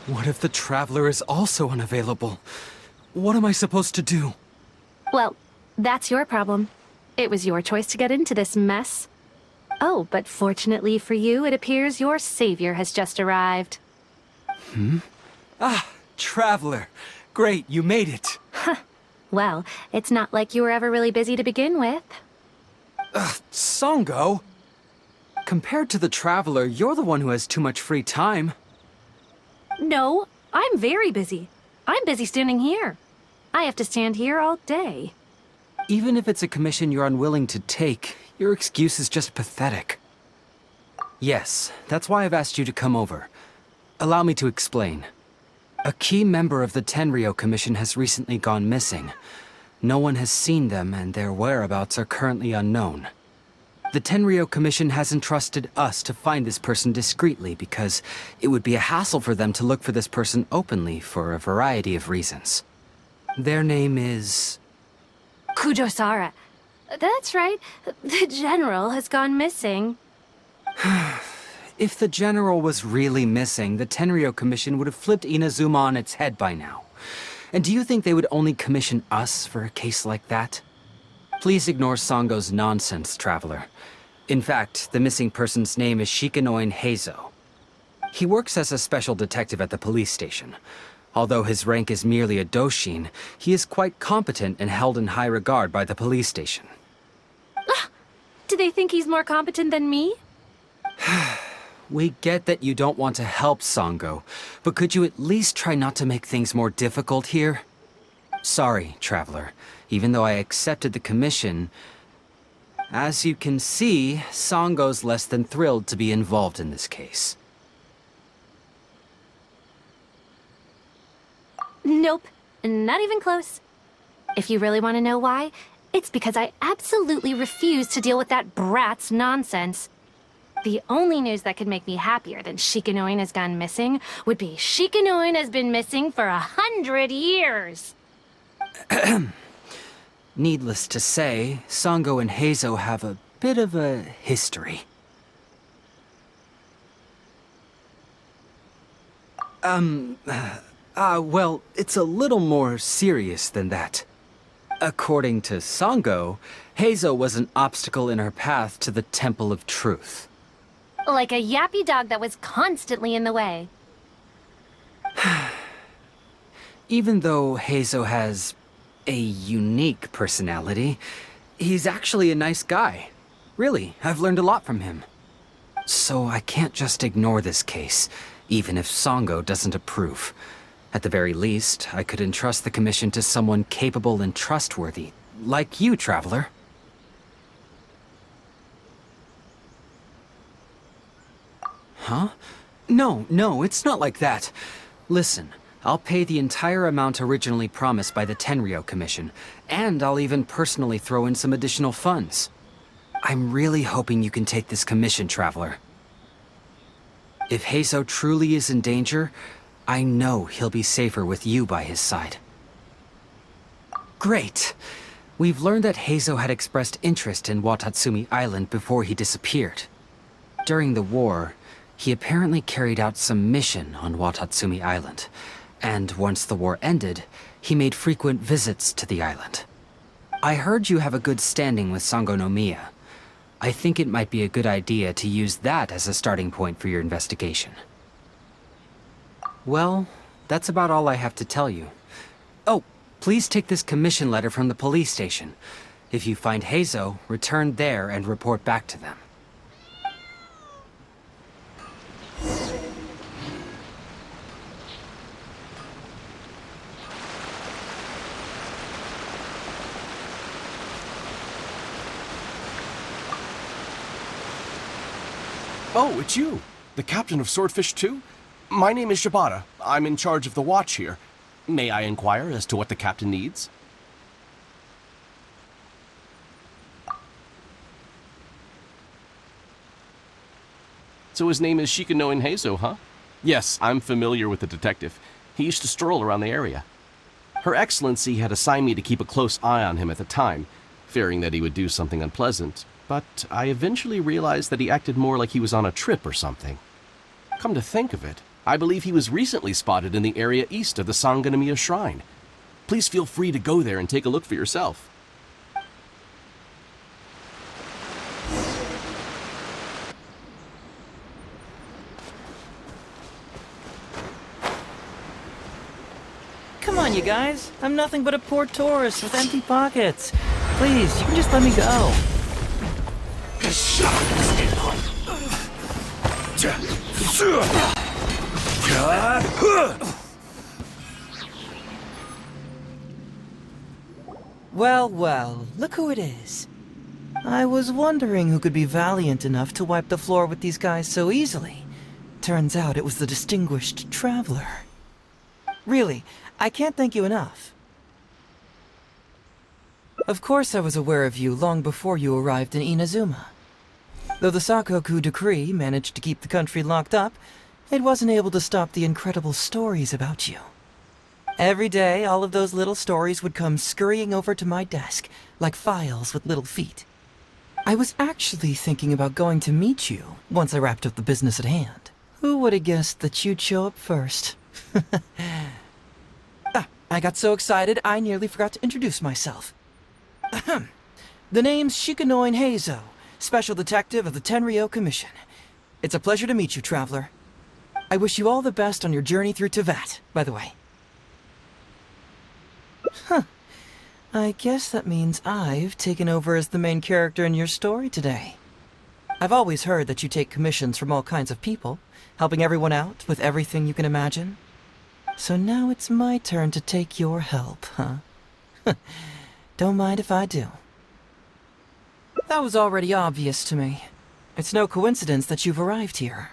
What if the Traveler is also unavailable? What am I supposed to do? Well, that's your problem. It was your choice to get into this mess. Oh, but fortunately for you, it appears your savior has just arrived. Ah, Traveler. Great, you made it. Well, it's not like you were ever really busy to begin with. Songo? Compared to the Traveler, you're the one who has too much free time. No, I'm very busy. I'm busy standing here. I have to stand here all day. Even if it's a commission you're unwilling to take, your excuse is just pathetic. Yes, that's why I've asked you to come over. Allow me to explain. A key member of the Tenryou Commission has recently gone missing. No one has seen them, and their whereabouts are currently unknown. The Tenryou Commission has entrusted us to find this person discreetly because it would be a hassle for them to look for this person openly for a variety of reasons. Their name is... Kujosara. That's right. The general has gone missing. If the general was really missing, the Tenryou Commission would have flipped Inazuma on its head by now. And do you think they would only commission us for a case like that? Please ignore Songo's nonsense, Traveler. In fact, the missing person's name is Shikanoin Heizou. He works as a special detective at the police station. Although his rank is merely a doshin, he is quite competent and held in high regard by the police station. Do they think he's more competent than me? We get that you don't want to help Songo, but could you at least try not to make things more difficult here? Sorry, Traveler. Even though I accepted the commission, as you can see, Songo's less than thrilled to be involved in this case. Nope, not even close. If you really want to know why, it's because I absolutely refuse to deal with that brat's nonsense. The only news that could make me happier than Shikanoin has gone missing would be Shikanoin has been missing for 100 years. Needless to say, Songo and Heizou have a bit of a history. Well, it's a little more serious than that. According to Songo, Heizou was an obstacle in her path to the Temple of Truth. Like a yappy dog that was constantly in the way. Even though Heizou has a unique personality, he's actually a nice guy. Really, I've learned a lot from him. So I can't just ignore this case, even if Songo doesn't approve. At the very least, I could entrust the commission to someone capable and trustworthy, like you, Traveler. Huh? No, it's not like that. Listen, I'll pay the entire amount originally promised by the Tenryou Commission, and I'll even personally throw in some additional funds. I'm really hoping you can take this commission, Traveler. If Heizou truly is in danger, I know he'll be safer with you by his side. Great! We've learned that Heizou had expressed interest in Watatsumi Island before he disappeared. During the war, he apparently carried out some mission on Watatsumi Island, and once the war ended, he made frequent visits to the island. I heard you have a good standing with Sango no Miya. I think it might be a good idea to use that as a starting point for your investigation. Well, that's about all I have to tell you. Oh, please take this commission letter from the police station. If you find Heizou, return there and report back to them. Oh, it's you. The captain of Swordfish 2? My name is Shibata. I'm in charge of the watch here. May I inquire as to what the captain needs? So his name is Shikano Heizou, huh? Yes, I'm familiar with the detective. He used to stroll around the area. Her Excellency had assigned me to keep a close eye on him at the time, fearing that he would do something unpleasant, but I eventually realized that he acted more like he was on a trip or something. Come to think of it, I believe he was recently spotted in the area east of the Sanganamiya Shrine. Please feel free to go there and take a look for yourself. Come on, you guys. I'm nothing but a poor tourist with empty pockets. Please, you can just let me go. Well, well, look who it is. I was wondering who could be valiant enough to wipe the floor with these guys so easily. Turns out it was the distinguished traveler. Really, I can't thank you enough. Of course I was aware of you long before you arrived in Inazuma. Though the Sakoku decree managed to keep the country locked up, it wasn't able to stop the incredible stories about you. Every day, all of those little stories would come scurrying over to my desk, like files with little feet. I was actually thinking about going to meet you once I wrapped up the business at hand. Who would have guessed that you'd show up first? I got so excited I nearly forgot to introduce myself. The name's Shikano Heizou, Special Detective of the Tenryou Commission. It's a pleasure to meet you, Traveler. I wish you all the best on your journey through Teyvat, by the way. Huh. I guess that means I've taken over as the main character in your story today. I've always heard that you take commissions from all kinds of people, helping everyone out with everything you can imagine. So now it's my turn to take your help, huh? Don't mind if I do. That was already obvious to me. It's no coincidence that you've arrived here.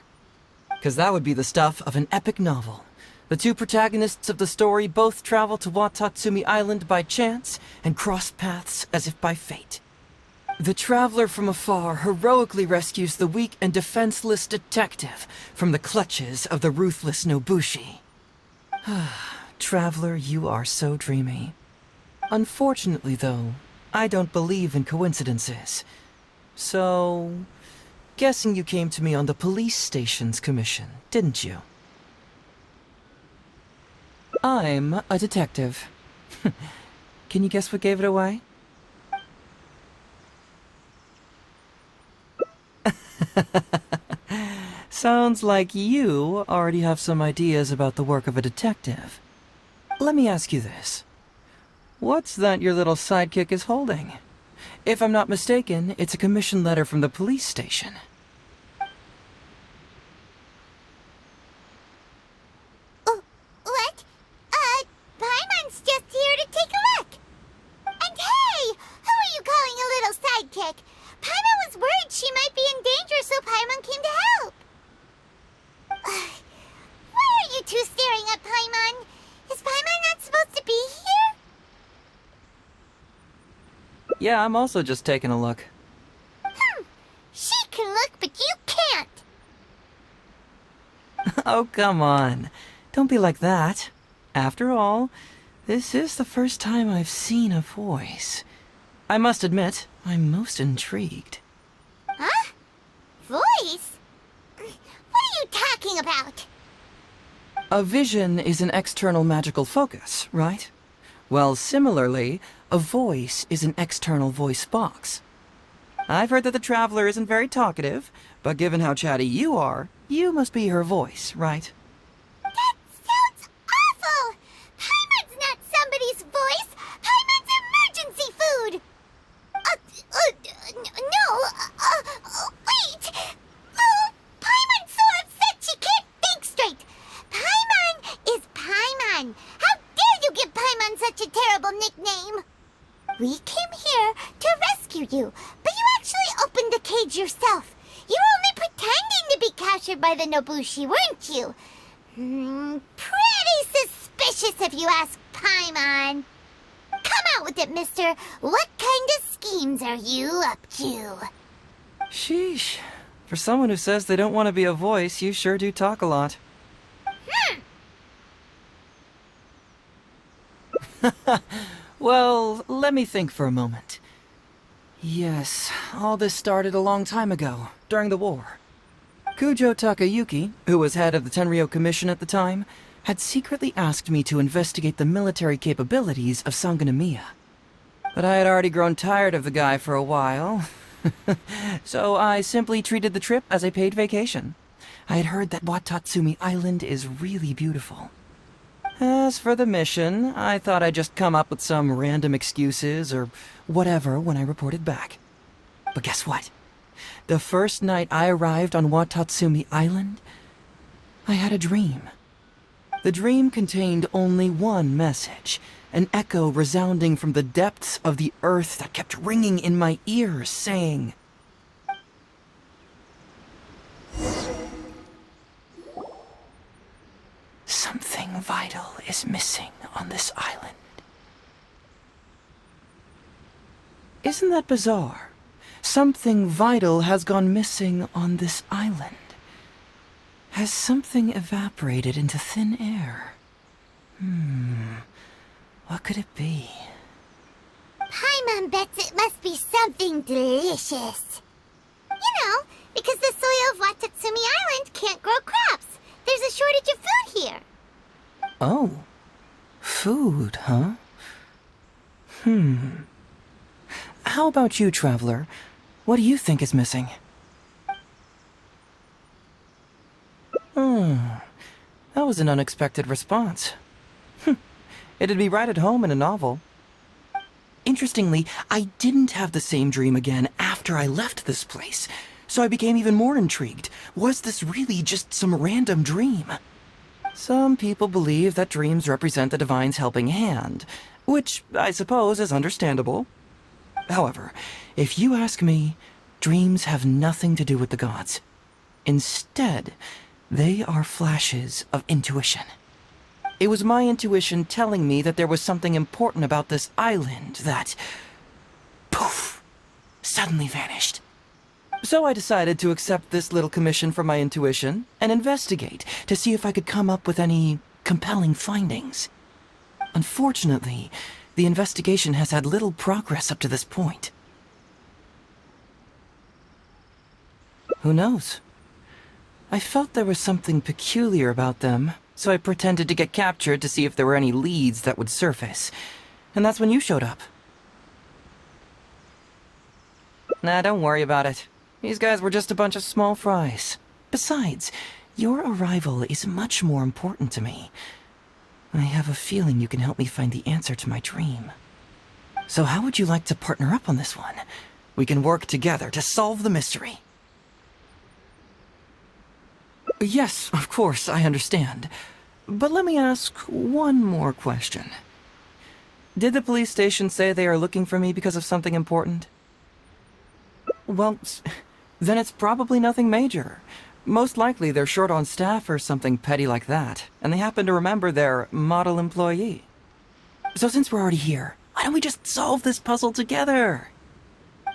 'Cause that would be the stuff of an epic novel. The two protagonists of the story both travel to Watatsumi Island by chance and cross paths as if by fate. The traveler from afar heroically rescues the weak and defenseless detective from the clutches of the ruthless Nobushi. Traveler, you are so dreamy. Unfortunately, though, I don't believe in coincidences. So, guessing you came to me on the police station's commission, didn't you? I'm a detective. Can you guess what gave it away? Sounds like you already have some ideas about the work of a detective. Let me ask you this. What's that your little sidekick is holding? If I'm not mistaken, it's a commission letter from the police station. What? Paimon's just here to take a look. And hey, who are you calling a little sidekick? Paimon was worried she might be in danger, so Paimon came to help. Why are you two staring at Paimon? Is Paimon not supposed to be here? Yeah, I'm also just taking a look. She can look, but you can't. Oh, come on. Don't be like that. After all, this is the first time I've seen a voice. I must admit, I'm most intrigued. Huh? Voice? What are you talking about? A vision is an external magical focus, right? Well, similarly, a voice is an external voice box. I've heard that the Traveler isn't very talkative, but given how chatty you are, you must be her voice, right? That sounds awful! Paimon's not somebody's voice! Paimon's emergency food! Wait! Oh, Paimon's so upset she can't think straight! Paimon is Paimon! How dare you give Paimon such a terrible nickname? We came here to rescue you, but you actually opened the cage yourself. You were only pretending to be captured by the Nobushi, weren't you? Pretty suspicious if you ask Paimon. Come out with it, mister. What kind of schemes are you up to? Sheesh. For someone who says they don't want to be a voice, you sure do talk a lot. Well, let me think for a moment. Yes, all this started a long time ago, during the war. Kujo Takayuki, who was head of the Tenryou Commission at the time, had secretly asked me to investigate the military capabilities of Sangonomiya. But I had already grown tired of the guy for a while, so I simply treated the trip as a paid vacation. I had heard that Watatsumi Island is really beautiful. As for the mission, I thought I'd just come up with some random excuses or whatever when I reported back. But guess what? The first night I arrived on Watatsumi Island, I had a dream. The dream contained only one message, an echo resounding from the depths of the earth that kept ringing in my ears, saying, "Something vital is missing on this island." Isn't that bizarre? Something vital has gone missing on this island. Has something evaporated into thin air? What could it be? Paimon bets it must be something delicious. You know, because the soil of Watatsumi Island can't grow crops. There's a shortage of food here. Oh. Food, huh? How about you, Traveler? What do you think is missing? That was an unexpected response. It'd be right at home in a novel. Interestingly, I didn't have the same dream again after I left this place, so I became even more intrigued. Was this really just some random dream? Some people believe that dreams represent the divine's helping hand, which I suppose is understandable. However, if you ask me, dreams have nothing to do with the gods. Instead, they are flashes of intuition. It was my intuition telling me that there was something important about this island that, poof, suddenly vanished. So I decided to accept this little commission from my intuition and investigate to see if I could come up with any compelling findings. Unfortunately, the investigation has had little progress up to this point. Who knows? I felt there was something peculiar about them, so I pretended to get captured to see if there were any leads that would surface. And that's when you showed up. Nah, don't worry about it. These guys were just a bunch of small fries. Besides, your arrival is much more important to me. I have a feeling you can help me find the answer to my dream. So how would you like to partner up on this one? We can work together to solve the mystery. Yes, of course, I understand. But let me ask one more question. Did the police station say they are looking for me because of something important? Well, then it's probably nothing major. Most likely they're short on staff or something petty like that, and they happen to remember their model employee. So since we're already here, why don't we just solve this puzzle together?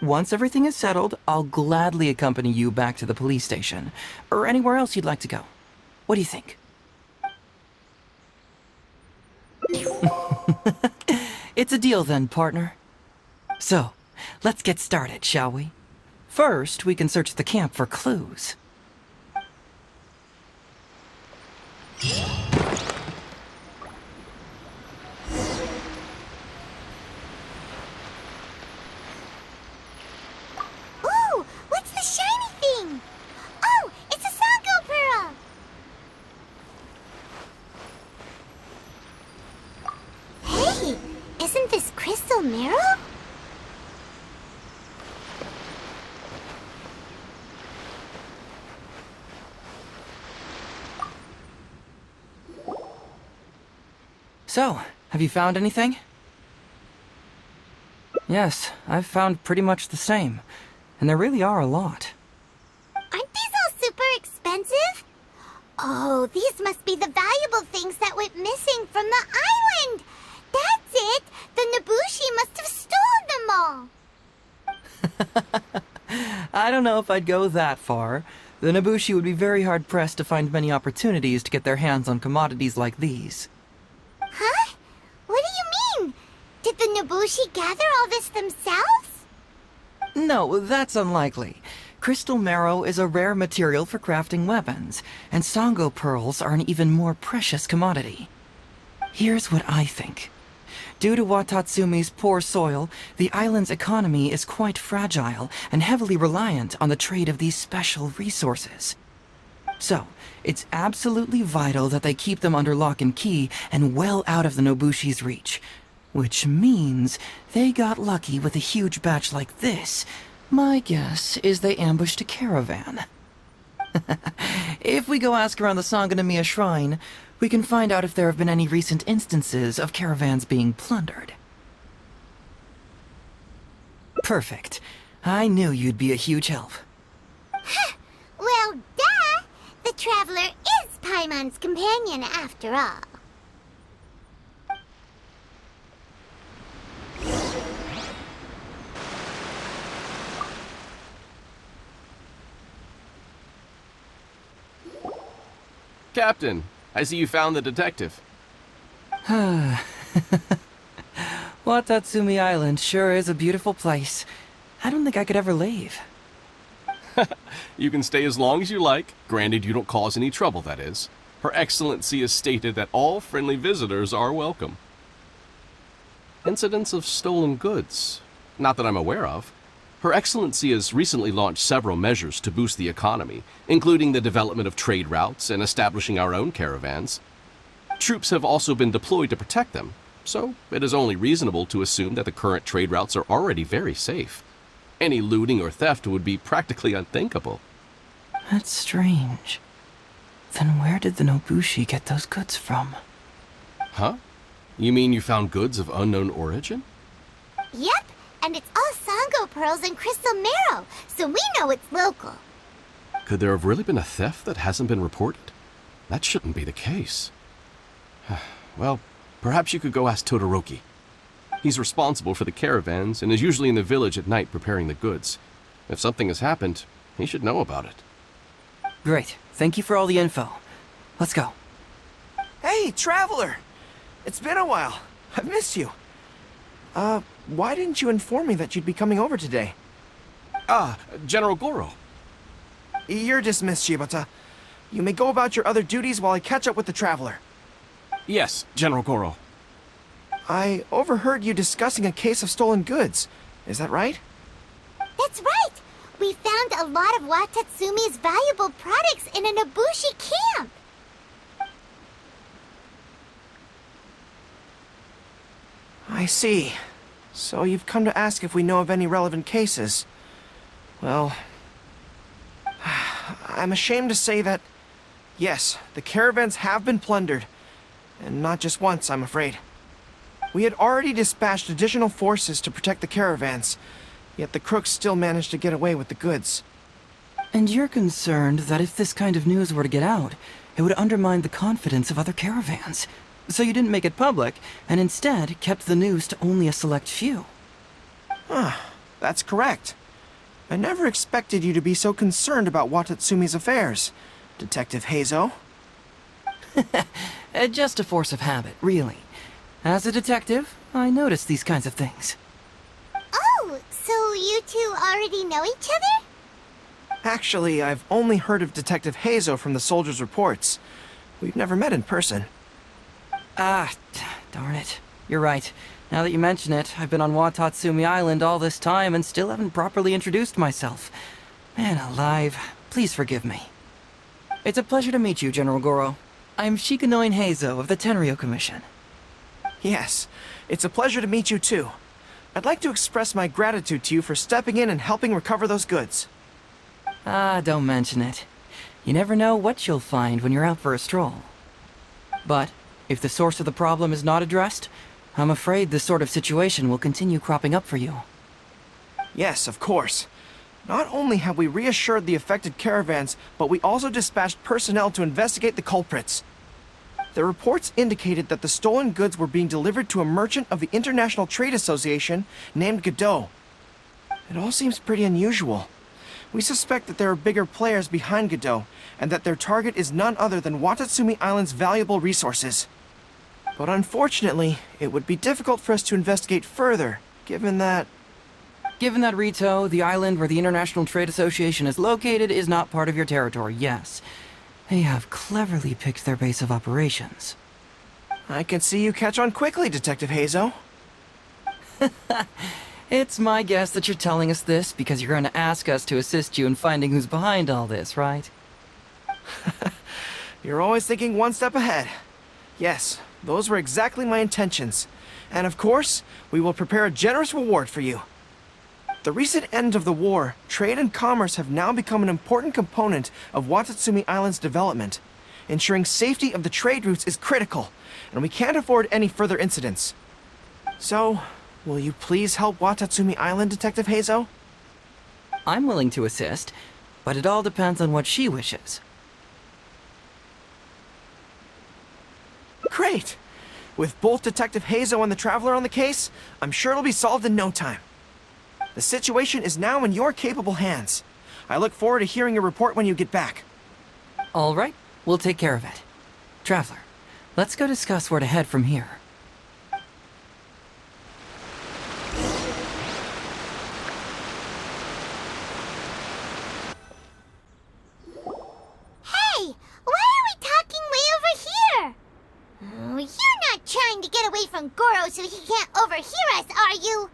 Once everything is settled, I'll gladly accompany you back to the police station, or anywhere else you'd like to go. What do you think? It's a deal then, partner. So, let's get started, shall we? First, we can search the camp for clues. Ooh, what's the shiny thing? Oh, it's a Sango pearl. Hey, isn't this crystal mirror? So, have you found anything? Yes, I've found pretty much the same. And there really are a lot. Oh, these must be the valuable things that went missing from the island! That's it! The Nobushi must have stolen them all! I don't know if I'd go that far. The Nobushi would be very hard-pressed to find many opportunities to get their hands on commodities like these. Huh? What do you mean? Did the Nobushi gather all this themselves? No, that's unlikely. Crystal marrow is a rare material for crafting weapons, and Sango pearls are an even more precious commodity. Here's what I think. Due to Watatsumi's poor soil, the island's economy is quite fragile and heavily reliant on the trade of these special resources. So, it's absolutely vital that they keep them under lock and key and well out of the Nobushi's reach. Which means they got lucky with a huge batch like this. My guess is they ambushed a caravan. If we go ask around the Sangonomiya Shrine, we can find out if there have been any recent instances of caravans being plundered. Perfect. I knew you'd be a huge help. Well, duh! The Traveler is Paimon's companion after all. Captain, I see you found the detective. Watatsumi Island sure is a beautiful place. I don't think I could ever leave. You can stay as long as you like, granted you don't cause any trouble, that is. Her Excellency has stated that all friendly visitors are welcome. Incidents of stolen goods? Not that I'm aware of. Her Excellency has recently launched several measures to boost the economy, including the development of trade routes and establishing our own caravans. Troops have also been deployed to protect them, so it is only reasonable to assume that the current trade routes are already very safe. Any looting or theft would be practically unthinkable. That's strange. Then where did the Nobushi get those goods from? Huh? You mean you found goods of unknown origin? Yep, and it's all Sango pearls and crystal marrow, so we know it's local. Could there have really been a theft that hasn't been reported? That shouldn't be the case. Well, perhaps you could go ask Todoroki. He's responsible for the caravans and is usually in the village at night preparing the goods. If something has happened, he should know about it. Great. Thank you for all the info. Let's go. Hey, Traveler! It's been a while. I've missed you. Why didn't you inform me that you'd be coming over today? Ah, General Goro. You're dismissed, Shibata. You may go about your other duties while I catch up with the Traveler. Yes, General Goro. I overheard you discussing a case of stolen goods. Is that right? That's right! We found a lot of Watatsumi's valuable products in a Nobushi camp! I see. So you've come to ask if we know of any relevant cases. Well, I'm ashamed to say that, yes, the caravans have been plundered. And not just once, I'm afraid. We had already dispatched additional forces to protect the caravans, yet the crooks still managed to get away with the goods. And you're concerned that if this kind of news were to get out, it would undermine the confidence of other caravans. So you didn't make it public, and instead kept the news to only a select few. That's correct. I never expected you to be so concerned about Watatsumi's affairs, Detective Heizou. Just a force of habit, really. As a detective, I notice these kinds of things. Oh, so you two already know each other? Actually, I've only heard of Detective Heizou from the soldiers' reports. We've never met in person. Darn it. You're right. Now that you mention it, I've been on Watatsumi Island all this time and still haven't properly introduced myself. Man alive, please forgive me. It's a pleasure to meet you, General Goro. I'm Shikanoin Heizou of the Tenryo Commission. Yes, it's a pleasure to meet you too. I'd like to express my gratitude to you for stepping in and helping recover those goods. Don't mention it. You never know what you'll find when you're out for a stroll. But if the source of the problem is not addressed, I'm afraid this sort of situation will continue cropping up for you. Yes, of course. Not only have we reassured the affected caravans, but we also dispatched personnel to investigate the culprits. The reports indicated that the stolen goods were being delivered to a merchant of the International Trade Association named Godot. It all seems pretty unusual. We suspect that there are bigger players behind Godot, and that their target is none other than Watatsumi Island's valuable resources. But unfortunately, it would be difficult for us to investigate further, given that... Given that Rito, the island where the International Trade Association is located, is not part of your territory, yes. They have cleverly picked their base of operations. I can see you catch on quickly, Detective Heizou. It's my guess that you're telling us this because you're going to ask us to assist you in finding who's behind all this, right? You're always thinking one step ahead. Yes, those were exactly my intentions. And of course, we will prepare a generous reward for you. The recent end of the war, trade and commerce have now become an important component of Watatsumi Island's development. Ensuring safety of the trade routes is critical, and we can't afford any further incidents. So, will you please help Watatsumi Island, Detective Heizou? I'm willing to assist, but it all depends on what she wishes. Great! With both Detective Heizou and the Traveler on the case, I'm sure it'll be solved in no time. The situation is now in your capable hands. I look forward to hearing your report when you get back. All right, we'll take care of it. Traveler, let's go discuss where to head from here. Hey, why are we talking way over here? Oh, you're not trying to get away from Goro so he can't overhear us, are you?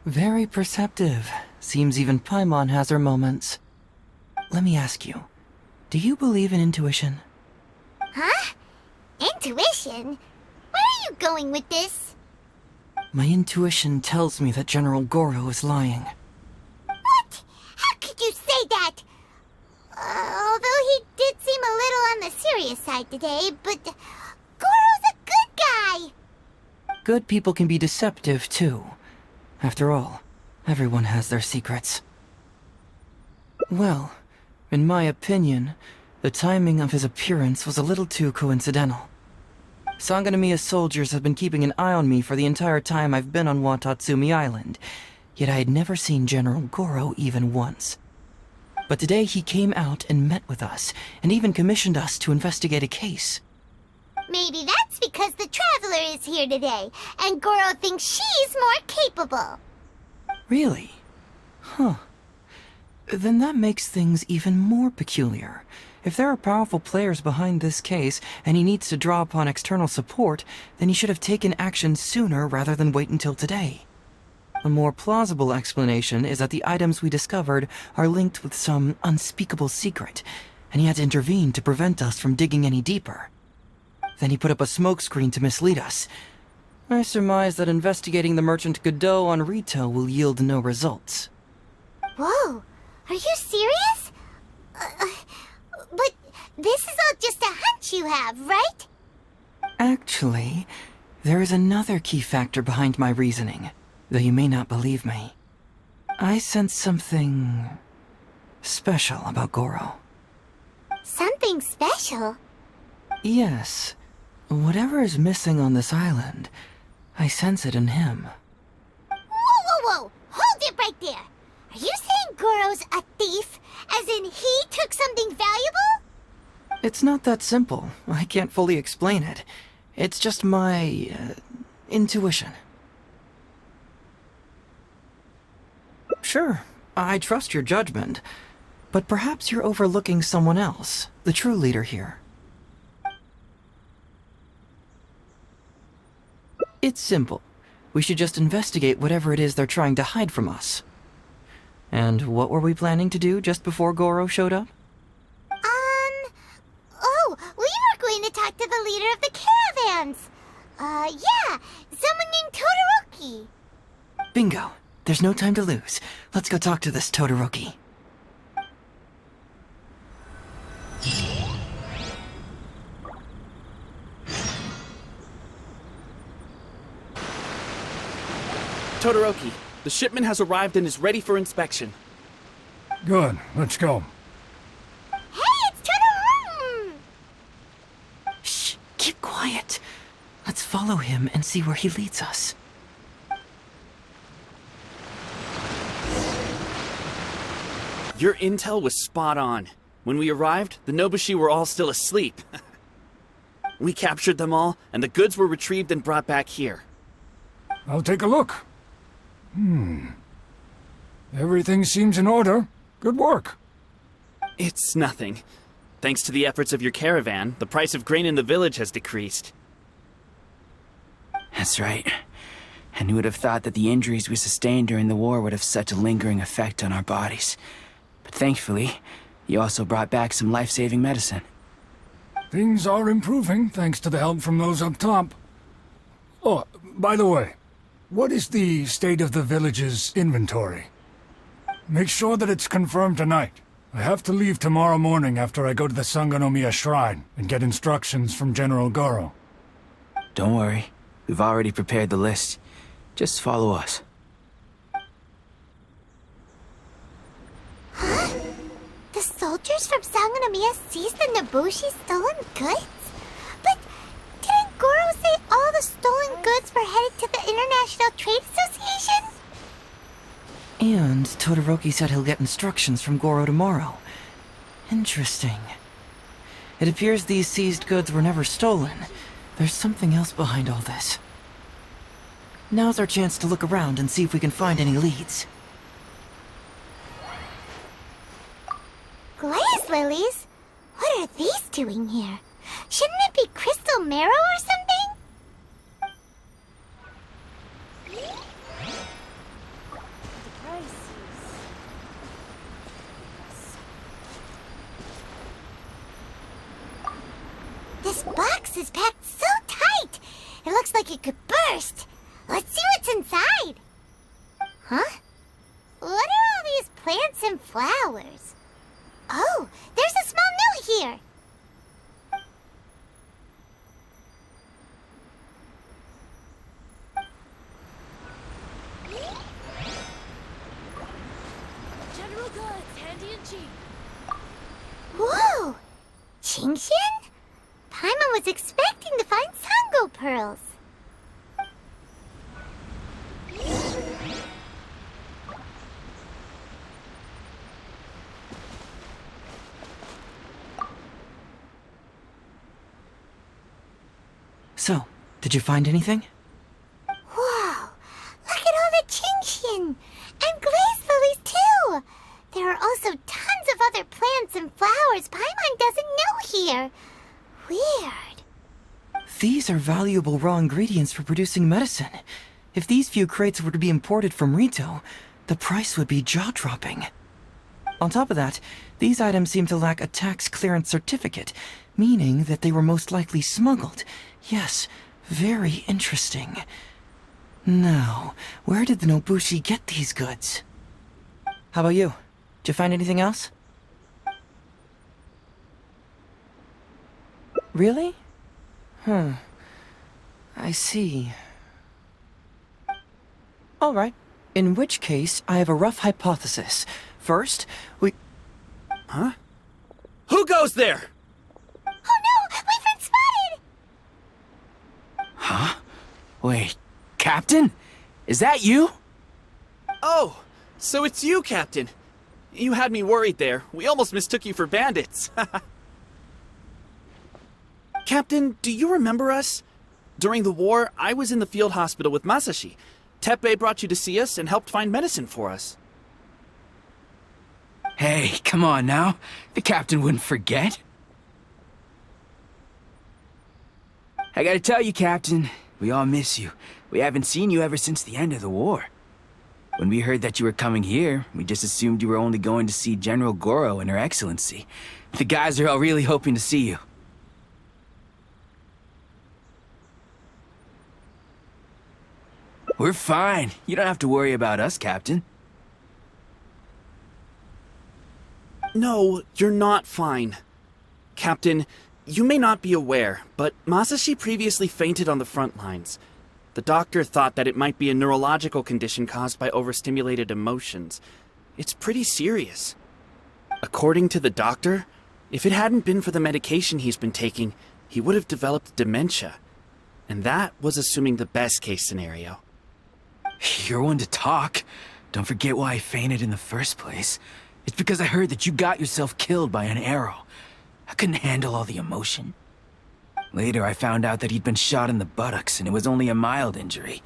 Very perceptive. Seems even Paimon has her moments. Let me ask you, do you believe in intuition? Huh? Intuition? Where are you going with this? My intuition tells me that General Goro is lying. What? How could you say that? Although he did seem a little on the serious side today, but Goro's a good guy. Good people can be deceptive, too. After all, everyone has their secrets. Well, in my opinion, the timing of his appearance was a little too coincidental. Sanganamiya's soldiers have been keeping an eye on me for the entire time I've been on Watatsumi Island, yet I had never seen General Goro even once. But today he came out and met with us, and even commissioned us to investigate a case. Maybe that's because the Traveler is here today, and Goro thinks she's more capable. Really? Huh. Then that makes things even more peculiar. If there are powerful players behind this case, and he needs to draw upon external support, then he should have taken action sooner rather than wait until today. A more plausible explanation is that the items we discovered are linked with some unspeakable secret, and he had to intervene to prevent us from digging any deeper. Then he put up a smokescreen to mislead us. I surmise that investigating the merchant Godot on Rito will yield no results. Whoa, are you serious? But this is all just a hunch you have, right? Actually, there is another key factor behind my reasoning, though you may not believe me. I sense something special about Goro. Something special? Yes. Whatever is missing on this island, I sense it in him. Whoa! Hold it right there! Are you saying Goro's a thief? As in he took something valuable? It's not that simple. I can't fully explain it. It's just my intuition. Sure, I trust your judgment, but perhaps you're overlooking someone else, the true leader here. It's simple. We should just investigate whatever it is they're trying to hide from us. And what were we planning to do just before Goro showed up? Oh, we were going to talk to the leader of the caravans. Yeah, someone named Todoroki. Bingo. There's no time to lose. Let's go talk to this Todoroki. Todoroki, the shipment has arrived and is ready for inspection. Good, let's go. Hey, it's Totoro! Shh, keep quiet. Let's follow him and see where he leads us. Your intel was spot on. When we arrived, the Nobushi were all still asleep. We captured them all, and the goods were retrieved and brought back here. I'll take a look. Everything seems in order. Good work. It's nothing. Thanks to the efforts of your caravan, the price of grain in the village has decreased. That's right. And who would have thought that the injuries we sustained during the war would have such a lingering effect on our bodies? But thankfully, you also brought back some life-saving medicine. Things are improving thanks to the help from those up top. Oh, by the way, what is the state of the village's inventory? Make sure that it's confirmed tonight. I have to leave tomorrow morning after I go to the Sangonomiya Shrine and get instructions from General Goro. Don't worry, we've already prepared the list. Just follow us. Huh? The soldiers from Sangonomiya seized the Nobushi stolen goods? But didn't Goro say all the stolen goods were headed to the International Trade Association? And Todoroki said he'll get instructions from Goro tomorrow. Interesting. It appears these seized goods were never stolen. There's something else behind all this. Now's our chance to look around and see if we can find any leads. Glaze lilies? What are these doing here? Shouldn't it be crystal marrow or something? This box is packed so tight! It looks like it could burst! Let's see what's inside! Huh? What are all these plants and flowers? Oh, there's a small note here! General goods, handy and cheap. Whoa! Chingshin? Paimon was expecting to find Sango pearls. So, did you find anything? Whoa! Look at all the Chingshin! And glaze lilies, too! There are also tons of other plants and flowers Paimon doesn't know here. Weird. These are valuable raw ingredients for producing medicine. If these few crates were to be imported from Rito, the price would be jaw-dropping. On top of that, these items seem to lack a tax clearance certificate, meaning that they were most likely smuggled. Yes, very interesting. Now, where did the Nobushi get these goods? How about you? Did you find anything else? Really? I see. All right. In which case, I have a rough hypothesis. First, we... Huh? Who goes there? Oh no! We've been spotted! Huh? Wait, Captain? Is that you? Oh, so it's you, Captain. You had me worried there. We almost mistook you for bandits. Captain, do you remember us? During the war, I was in the field hospital with Masashi. Teppei brought you to see us and helped find medicine for us. Hey, come on now. The captain wouldn't forget. I gotta tell you, Captain, we all miss you. We haven't seen you ever since the end of the war. When we heard that you were coming here, we just assumed you were only going to see General Goro and Her Excellency. The guys are all really hoping to see you. We're fine. You don't have to worry about us, Captain. No, you're not fine. Captain, you may not be aware, but Masashi previously fainted on the front lines. The doctor thought that it might be a neurological condition caused by overstimulated emotions. It's pretty serious. According to the doctor, if it hadn't been for the medication he's been taking, he would have developed dementia. And that was assuming the best case scenario. You're one to talk. Don't forget why I fainted in the first place. It's because I heard that you got yourself killed by an arrow. I couldn't handle all the emotion. Later, I found out that he'd been shot in the buttocks and it was only a mild injury.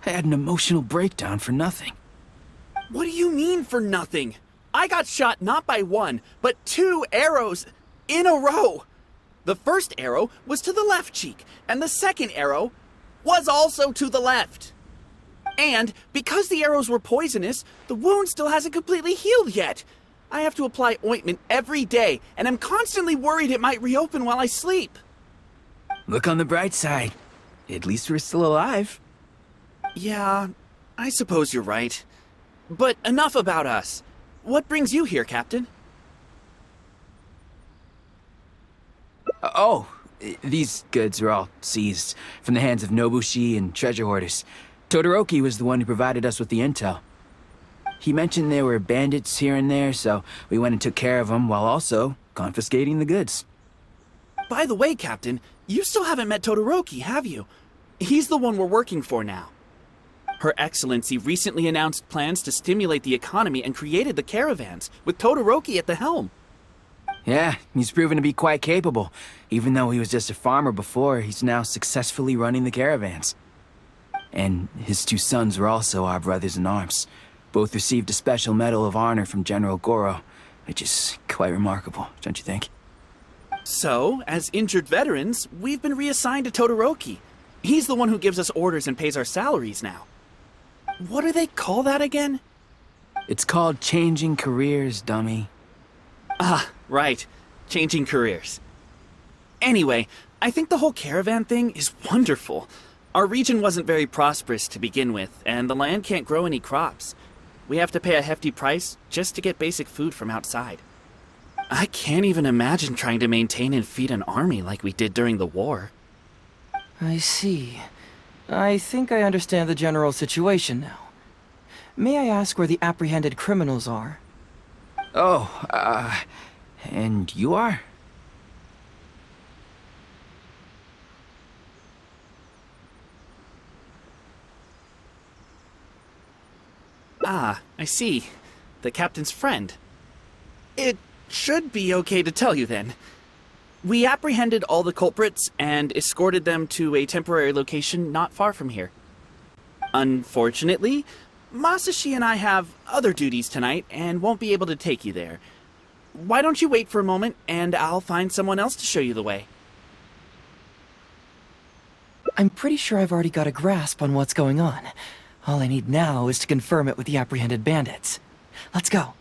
I had an emotional breakdown for nothing. What do you mean for nothing? I got shot not by one, but 2 arrows in a row. The first arrow was to the left cheek, and the second arrow was also to the left. And because the arrows were poisonous, the wound still hasn't completely healed yet. I have to apply ointment every day, and I'm constantly worried it might reopen while I sleep. Look on the bright side. At least we're still alive. Yeah, I suppose you're right. But enough about us. What brings you here, Captain? These goods are all seized from the hands of Nobushi and treasure hoarders. Todoroki was the one who provided us with the intel. He mentioned there were bandits here and there, so we went and took care of them while also confiscating the goods. By the way, Captain, you still haven't met Todoroki, have you? He's the one we're working for now. Her Excellency recently announced plans to stimulate the economy and created the caravans, with Todoroki at the helm. Yeah, he's proven to be quite capable. Even though he was just a farmer before, he's now successfully running the caravans. And his 2 sons were also our brothers in arms. Both received a special medal of honor from General Goro, which is quite remarkable, don't you think? So, as injured veterans, we've been reassigned to Todoroki. He's the one who gives us orders and pays our salaries now. What do they call that again? It's called changing careers, dummy. Ah, right. Changing careers. Anyway, I think the whole caravan thing is wonderful. Our region wasn't very prosperous to begin with, and the land can't grow any crops. We have to pay a hefty price just to get basic food from outside. I can't even imagine trying to maintain and feed an army like we did during the war. I see. I think I understand the general situation now. May I ask where the apprehended criminals are? And you are? Ah, I see. The captain's friend. It should be okay to tell you then. We apprehended all the culprits and escorted them to a temporary location not far from here. Unfortunately, Masashi and I have other duties tonight and won't be able to take you there. Why don't you wait for a moment and I'll find someone else to show you the way. I'm pretty sure I've already got a grasp on what's going on. All I need now is to confirm it with the apprehended bandits. Let's go.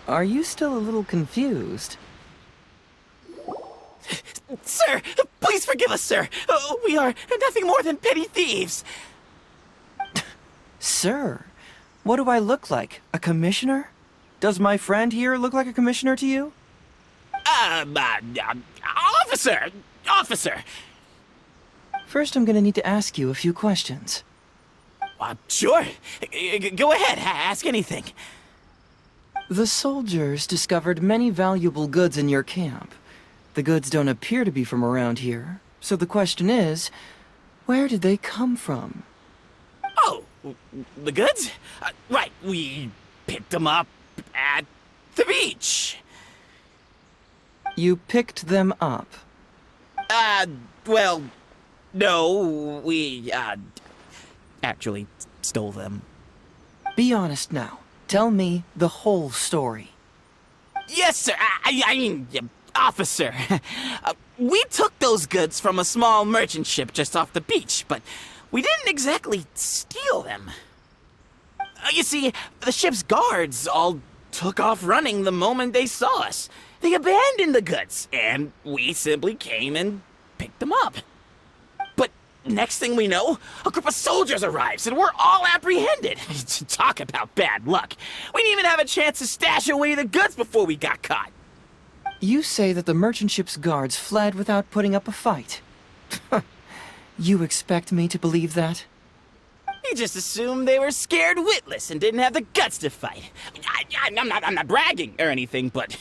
Are you still a little confused? Sir, please forgive us, sir. We are nothing more than petty thieves. Sir, what do I look like? A commissioner? Does my friend here look like a commissioner to you? Officer! First, I'm gonna need to ask you a few questions. Sure. Go ahead, ask anything. The soldiers discovered many valuable goods in your camp. The goods don't appear to be from around here, so the question is, where did they come from? Oh, the goods? Right, we picked them up at the beach. You picked them up? Well, no, we, actually stole them. Be honest now. Tell me the whole story. Yes, sir. I mean, officer. We took those goods from a small merchant ship just off the beach, but we didn't exactly steal them. You see, the ship's guards all took off running the moment they saw us. They abandoned the goods, and we simply came and picked them up. But next thing we know, a group of soldiers arrives, and we're all apprehended. Talk about bad luck. We didn't even have a chance to stash away the goods before we got caught. You say that the merchant ship's guards fled without putting up a fight. You expect me to believe that? We just assumed they were scared witless and didn't have the guts to fight. I'm not bragging or anything, but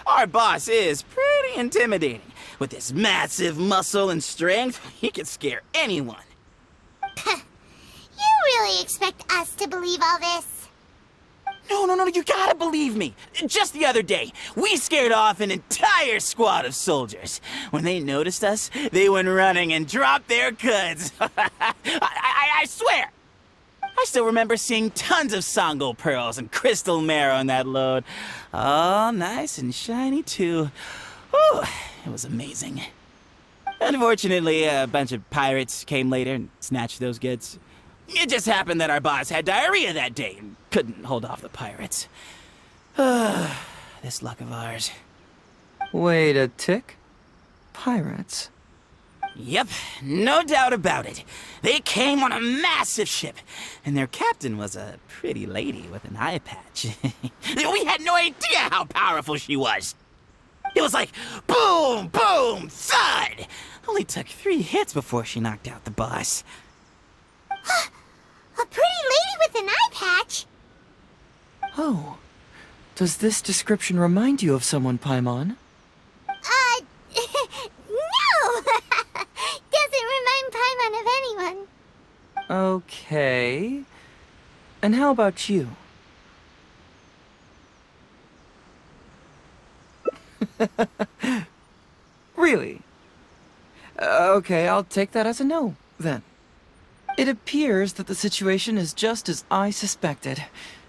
our boss is pretty intimidating. With his massive muscle and strength, he could scare anyone. You really expect us to believe all this? No, you gotta believe me. Just the other day, we scared off an entire squad of soldiers. When they noticed us, they went running and dropped their goods. I swear. I still remember seeing tons of Songo pearls and crystal marrow in that load. All nice and shiny, too. Whew, it was amazing. Unfortunately, a bunch of pirates came later and snatched those goods. It just happened that our boss had diarrhea that day and couldn't hold off the pirates. This luck of ours. Wait a tick. Pirates? Yep, no doubt about it. They came on a massive ship, and their captain was a pretty lady with an eye patch. We had no idea how powerful she was. It was like boom, boom, thud. Only took 3 hits before she knocked out the boss. A pretty lady with an eye patch? Oh. Does this description remind you of someone, Paimon? No! Doesn't remind Paimon of anyone. Okay. And how about you? Really? Okay, I'll take that as a no, then. It appears that the situation is just as I suspected.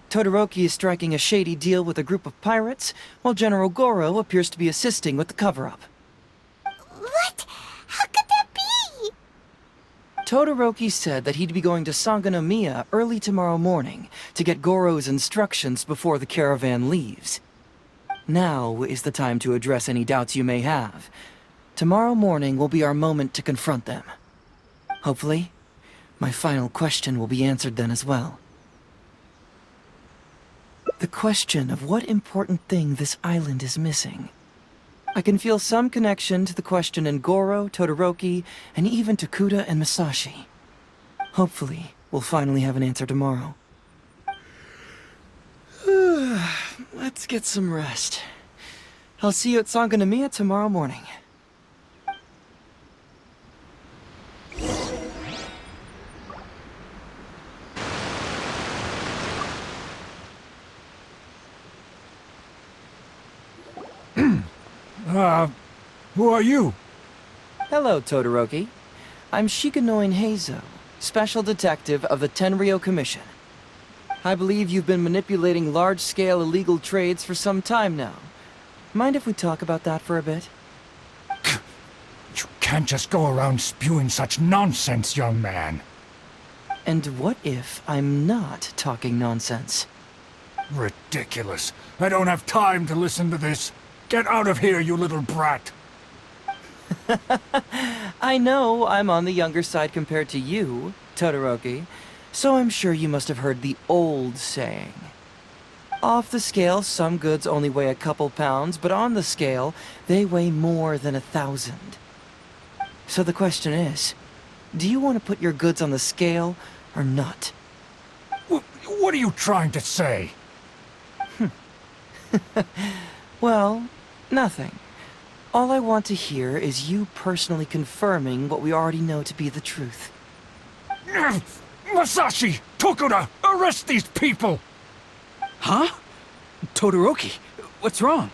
Todoroki is striking a shady deal with a group of pirates, while General Goro appears to be assisting with the cover-up. What? How could that be? Todoroki said that he'd be going to Sangonomiya early tomorrow morning to get Goro's instructions before the caravan leaves. Now is the time to address any doubts you may have. Tomorrow morning will be our moment to confront them. Hopefully, my final question will be answered then as well. The question of what important thing this island is missing. I can feel some connection to the question in Goro, Todoroki, and even to Kuda and Masashi. Hopefully, we'll finally have an answer tomorrow. Let's get some rest. I'll see you at Sangonomiya tomorrow morning. Who are you? Hello, Todoroki. I'm Shikanoin Heizou, Special Detective of the Tenryou Commission. I believe you've been manipulating large-scale illegal trades for some time now. Mind if we talk about that for a bit? You can't just go around spewing such nonsense, young man. And what if I'm not talking nonsense? Ridiculous. I don't have time to listen to this. Get out of here, you little brat. I know I'm on the younger side compared to you, Todoroki, so I'm sure you must have heard the old saying. Off the scale, some goods only weigh a couple pounds, but on the scale, they weigh more than 1,000. So the question is, do you want to put your goods on the scale or not? What are you trying to say? Well, nothing. All I want to hear is you personally confirming what we already know to be the truth. Masashi! Tokuda! Arrest these people! Huh? Todoroki, what's wrong?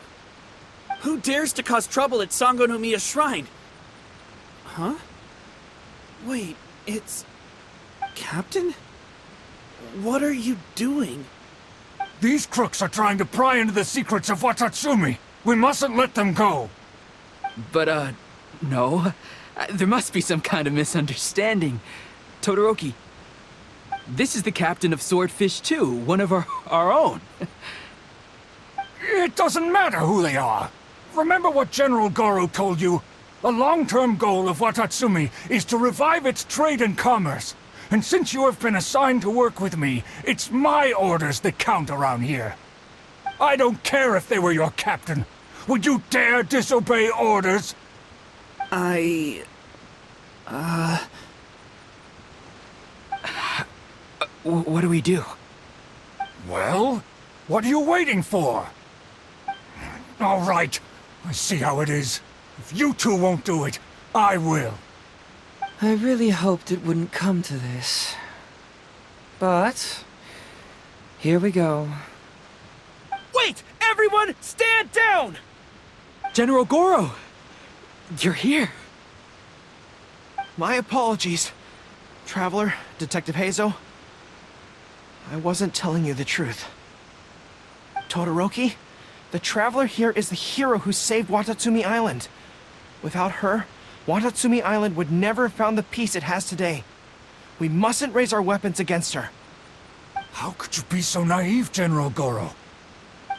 Who dares to cause trouble at Sangonomiya Shrine? Huh? Wait, it's... Captain? What are you doing? These crooks are trying to pry into the secrets of Watatsumi. We mustn't let them go. But, no. There must be some kind of misunderstanding. Todoroki, this is the captain of Swordfish 2, one of our own. It doesn't matter who they are. Remember what General Goro told you? A long-term goal of Watatsumi is to revive its trade and commerce. And since you have been assigned to work with me, it's my orders that count around here. I don't care if they were your captain. Would you dare disobey orders? what do we do? Well, what are you waiting for? All right, I see how it is. If you two won't do it, I will. I really hoped it wouldn't come to this. But here we go. Wait! Everyone, stand down! General Goro! You're here. My apologies, Traveler, Detective Heizou. I wasn't telling you the truth. Todoroki, the Traveler here is the hero who saved Watatsumi Island. Without her, Watatsumi Island would never have found the peace it has today. We mustn't raise our weapons against her. How could you be so naive, General Goro?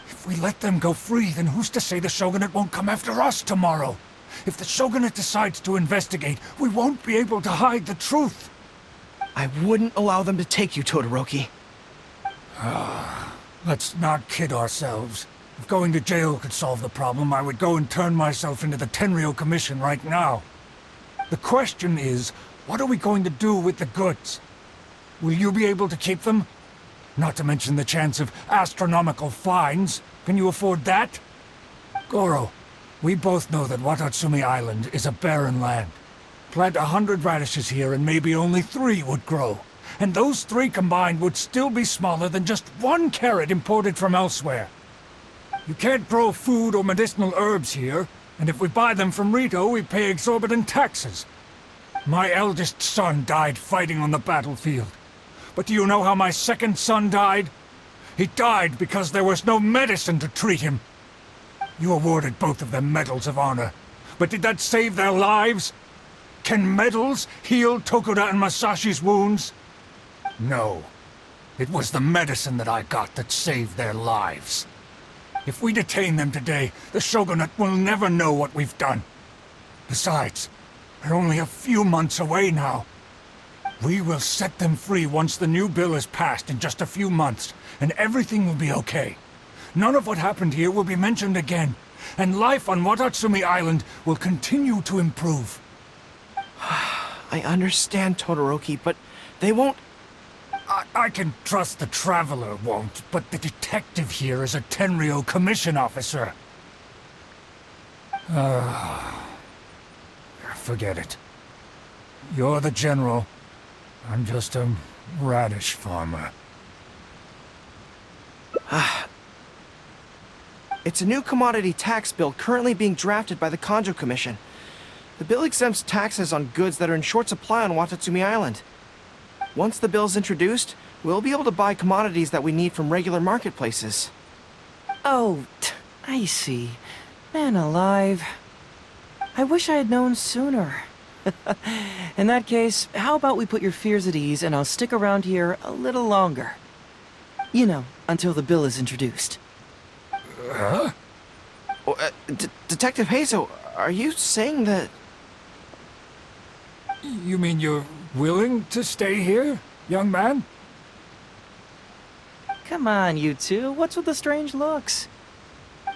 If we let them go free, then who's to say the Shogunate won't come after us tomorrow? If the Shogunate decides to investigate, we won't be able to hide the truth. I wouldn't allow them to take you, Todoroki. Let's not kid ourselves. If going to jail could solve the problem, I would go and turn myself into the Tenryou Commission right now. The question is, what are we going to do with the goods? Will you be able to keep them? Not to mention the chance of astronomical fines. Can you afford that? Goro, we both know that Watatsumi Island is a barren land. Plant 100 radishes here and maybe only 3 would grow. And those 3 combined would still be smaller than just 1 carrot imported from elsewhere. You can't grow food or medicinal herbs here, and if we buy them from Rito, we pay exorbitant taxes. My eldest son died fighting on the battlefield. But do you know how my second son died? He died because there was no medicine to treat him. You awarded both of them medals of honor, but did that save their lives? Can medals heal Tokuda and Masashi's wounds? No. It was the medicine that I got that saved their lives. If we detain them today, the Shogunate will never know what we've done. Besides, we're only a few months away now. We will set them free once the new bill is passed in just a few months, and everything will be okay. None of what happened here will be mentioned again, and life on Watatsumi Island will continue to improve. I understand, Todoroki, but they won't... I can trust the Traveler won't, but the detective here is a Tenryou Commission officer. Forget it. You're the general. I'm just a radish farmer. It's a new commodity tax bill currently being drafted by the Kanjo Commission. The bill exempts taxes on goods that are in short supply on Watatsumi Island. Once the bill's introduced, we'll be able to buy commodities that we need from regular marketplaces. Oh, I see. Man alive. I wish I had known sooner. In that case, how about we put your fears at ease and I'll stick around here a little longer. You know, until the bill is introduced. Oh, Detective Heizou, are you saying that... You mean you're willing to stay here, young man? Come on, you two. What's with the strange looks?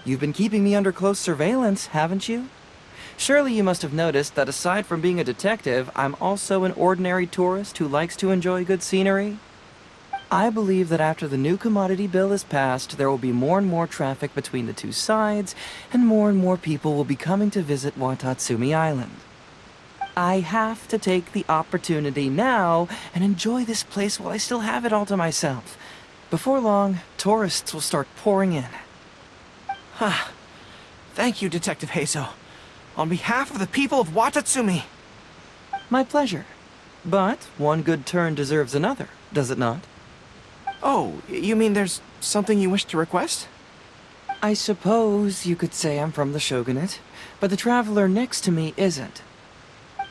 You've been keeping me under close surveillance, haven't you? Surely you must have noticed that aside from being a detective, I'm also an ordinary tourist who likes to enjoy good scenery. I believe that after the new commodity bill is passed, there will be more and more traffic between the two sides, and more people will be coming to visit Watatsumi Island. I have to take the opportunity now and enjoy this place while I still have it all to myself. Before long, tourists will start pouring in. Thank you, Detective Heizou. On behalf of the people of Watatsumi. My pleasure. But one good turn deserves another, does it not? Oh, you mean there's something you wish to request? I suppose you could say I'm from the Shogunate, but the traveler next to me isn't.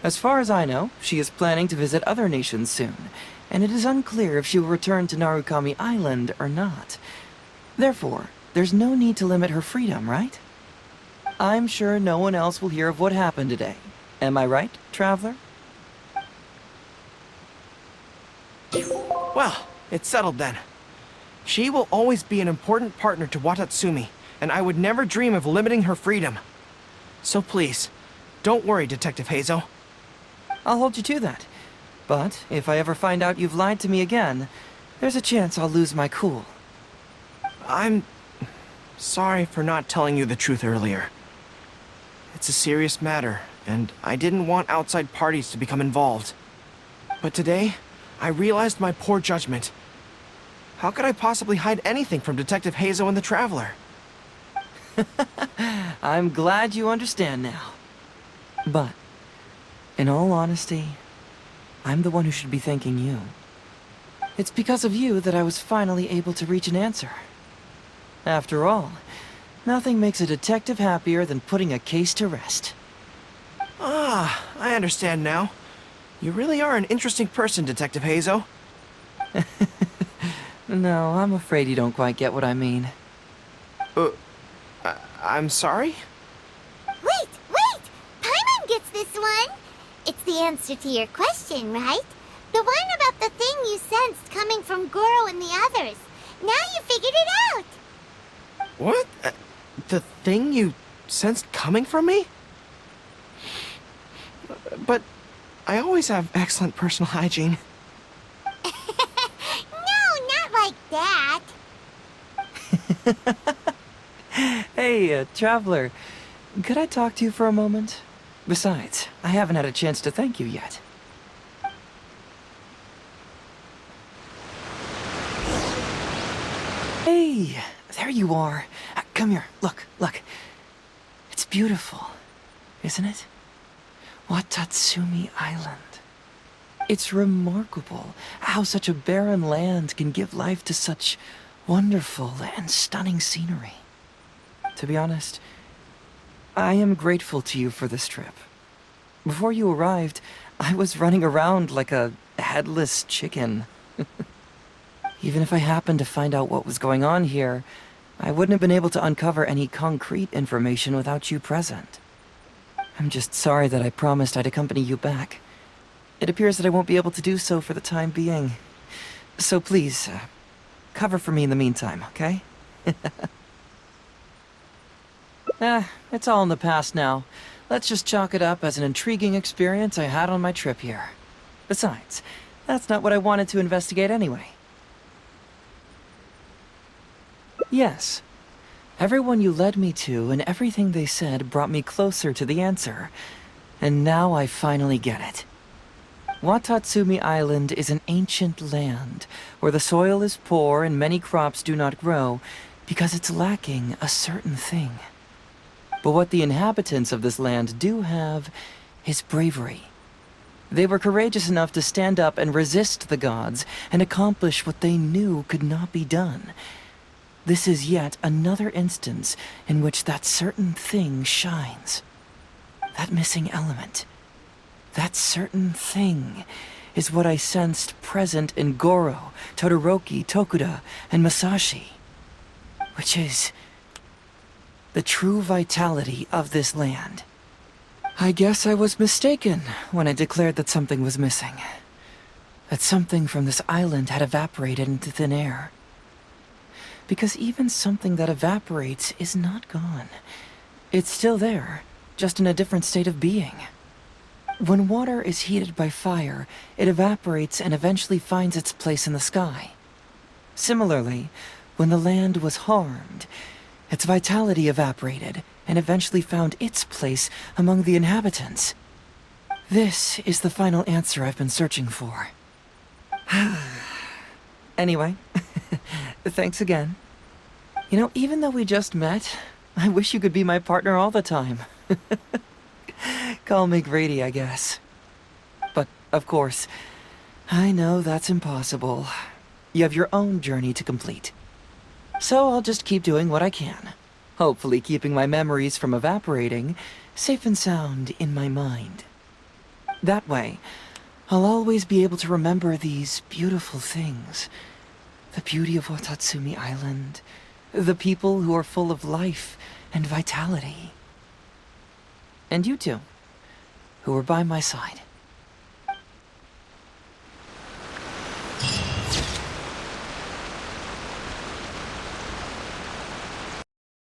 As far as I know, she is planning to visit other nations soon, and it is unclear if she will return to Narukami Island or not. Therefore, there's no need to limit her freedom, right? I'm sure no one else will hear of what happened today. Am I right, traveler? Well, it's settled then. She will always be an important partner to Watatsumi, and I would never dream of limiting her freedom. So please, don't worry, Detective Heizou. I'll hold you to that. But if I ever find out you've lied to me again, there's a chance I'll lose my cool. I'm sorry for not telling you the truth earlier. It's a serious matter, and I didn't want outside parties to become involved. But today, I realized my poor judgment. How could I possibly hide anything from Detective Heizou and the Traveler? I'm glad you understand now. But, in all honesty, I'm the one who should be thanking you. It's because of you that I was finally able to reach an answer. After all, nothing makes a detective happier than putting a case to rest. Ah, I understand now. You really are an interesting person, Detective Heizou. No, I'm afraid you don't quite get what I mean. I'm sorry? Wait! Paimon gets this one! It's the answer to your question, right? The one about the thing you sensed coming from Goro and the others. Now you figured it out! What? The thing you sensed coming from me? But I always have excellent personal hygiene. No, not like that. Hey, Traveler, could I talk to you for a moment? Besides, I haven't had a chance to thank you yet. Hey, there you are. Come here, look. It's beautiful, isn't it? Watatsumi Island. It's remarkable how such a barren land can give life to such wonderful and stunning scenery. To be honest, I am grateful to you for this trip. Before you arrived, I was running around like a headless chicken. Even if I happened to find out what was going on here, I wouldn't have been able to uncover any concrete information without you present. I'm just sorry that I promised I'd accompany you back. It appears that I won't be able to do so for the time being. So please, cover for me in the meantime, okay? It's all in the past now. Let's just chalk it up as an intriguing experience I had on my trip here. Besides, that's not what I wanted to investigate anyway. Yes. Everyone you led me to and everything they said brought me closer to the answer. And now I finally get it. Watatsumi Island is an ancient land where the soil is poor and many crops do not grow because it's lacking a certain thing. But what the inhabitants of this land do have is bravery. They were courageous enough to stand up and resist the gods and accomplish what they knew could not be done. This is yet another instance in which that certain thing shines. That missing element. That certain thing is what I sensed present in Goro, Todoroki, Tokuda, and Masashi. Which is the true vitality of this land. I guess I was mistaken when I declared that something was missing. That something from this island had evaporated into thin air. Because even something that evaporates is not gone. It's still there, just in a different state of being. When water is heated by fire, it evaporates and eventually finds its place in the sky. Similarly, when the land was harmed, its vitality evaporated and eventually found its place among the inhabitants. This is the final answer I've been searching for. Anyway, thanks again. You know, even though we just met, I wish you could be my partner all the time. Call me Grady, I guess. But, of course, I know that's impossible. You have your own journey to complete. So I'll just keep doing what I can. Hopefully keeping my memories from evaporating safe and sound in my mind. That way, I'll always be able to remember these beautiful things. The beauty of Watatsumi Island. The people who are full of life and vitality. And you two, who are by my side.